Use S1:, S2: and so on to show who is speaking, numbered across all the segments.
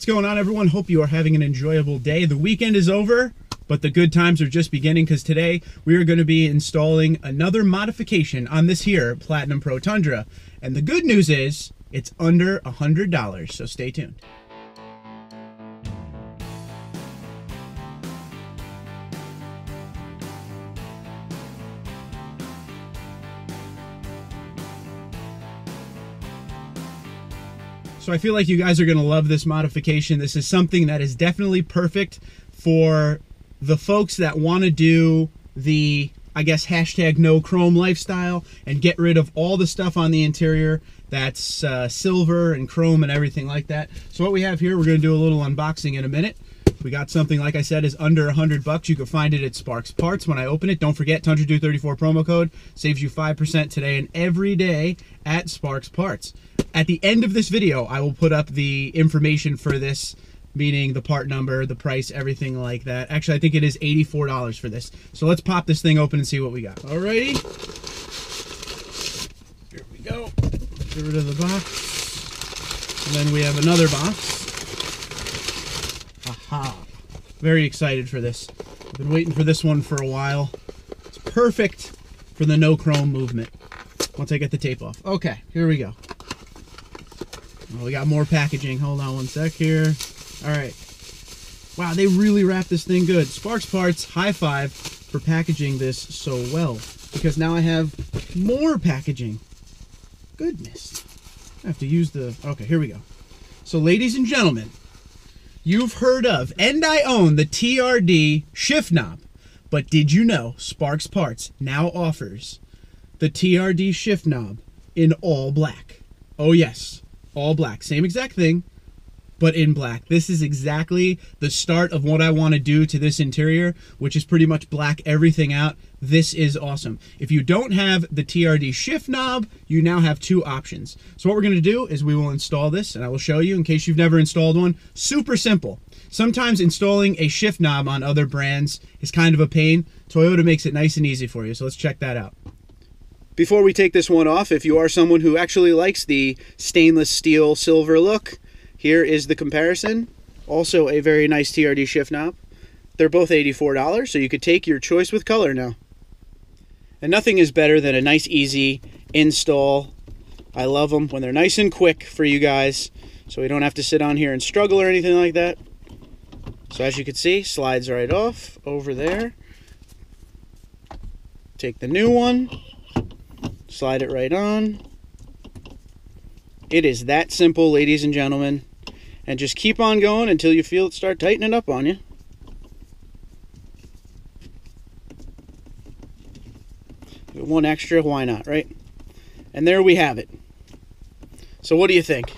S1: What's going on, everyone? Hope you are having an enjoyable day. The weekend is over, but the good times are just beginning, because today we are going to be installing another modification on this here Platinum Pro Tundra. And the good news is it's under $100, so stay tuned. So I feel like you guys are going to love this modification. This is something that is definitely perfect for the folks that want to do the, I guess, hashtag no chrome lifestyle and get rid of all the stuff on the interior that's silver and chrome and everything like that. So what we have here, we're going to do a little unboxing in a minute. We got something, like I said, is under $100. You can find it at Sparks Parts when I open it. Don't forget, Tundra34 promo code saves you 5% today and every day at Sparks Parts. At the end of this video, I will put up the information for this, meaning the part number, the price, everything like that. Actually, I think it is $84 for this. So let's pop this thing open and see what we got. Alrighty. Here we go. Get rid of the box. And then we have another box. Aha. Very excited for this. I've been waiting for this one for a while. It's perfect for the no chrome movement. Once I get the tape off. Okay, here we go. Well, we got more packaging. Hold on one sec here. All right. Wow, they really wrapped this thing good. Sparks Parts, high five for packaging this so well, because now I have more packaging. Goodness. I have to use the... Okay, here we go. So, ladies and gentlemen, you've heard of, and I own, the TRD shift knob. But did you know Sparks Parts now offers the TRD shift knob in all black? Oh, yes. All black. Same exact thing, but in black. This is exactly the start of what I want to do to this interior, which is pretty much black everything out. This is awesome. If you don't have the TRD shift knob, you now have two options. So what we're going to do is we will install this, and I will show you in case you've never installed one. Super simple. Sometimes installing a shift knob on other brands is kind of a pain. Toyota makes it nice and easy for you, so let's check that out. Before we take this one off, if you are someone who actually likes the stainless steel silver look, here is the comparison. Also a very nice TRD shift knob. They're both $84, so you could take your choice with color now. And nothing is better than a nice, easy install. I love them when they're nice and quick for you guys, so we don't have to sit on here and struggle or anything like that. So as you can see, slides right off over there. Take the new one. Slide it right on. It is that simple, ladies and gentlemen. And just keep on going until you feel it start tightening up on you. One extra, why not, right? And there we have it. So what do you think?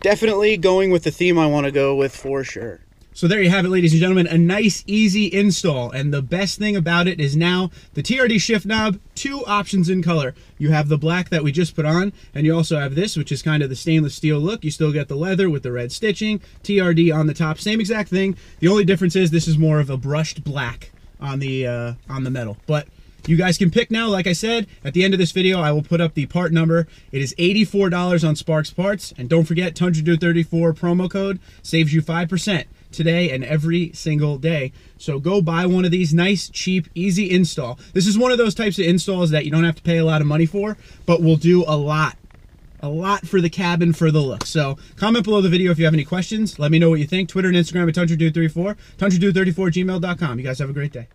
S1: Definitely going with the theme I want to go with for sure. So there you have it, ladies and gentlemen, a nice, easy install. And the best thing about it is now the TRD shift knob, two options in color. You have the black that we just put on, and you also have this, which is kind of the stainless steel look. You still get the leather with the red stitching, TRD on the top, same exact thing. The only difference is this is more of a brushed black on the metal. But you guys can pick now. Like I said, at the end of this video, I will put up the part number. It is $84 on Sparks Parts. And don't forget, Tundra34 promo code saves you 5%. Today and every single day. So go buy one of these. Nice, cheap, easy install. This is one of those types of installs that you don't have to pay a lot of money for, but will do a lot for the cabin, for the look. So comment below the video if you have any questions. Let me know what you think. Twitter and Instagram at Tundra34, Tundra34@gmail.com. You guys have a great day.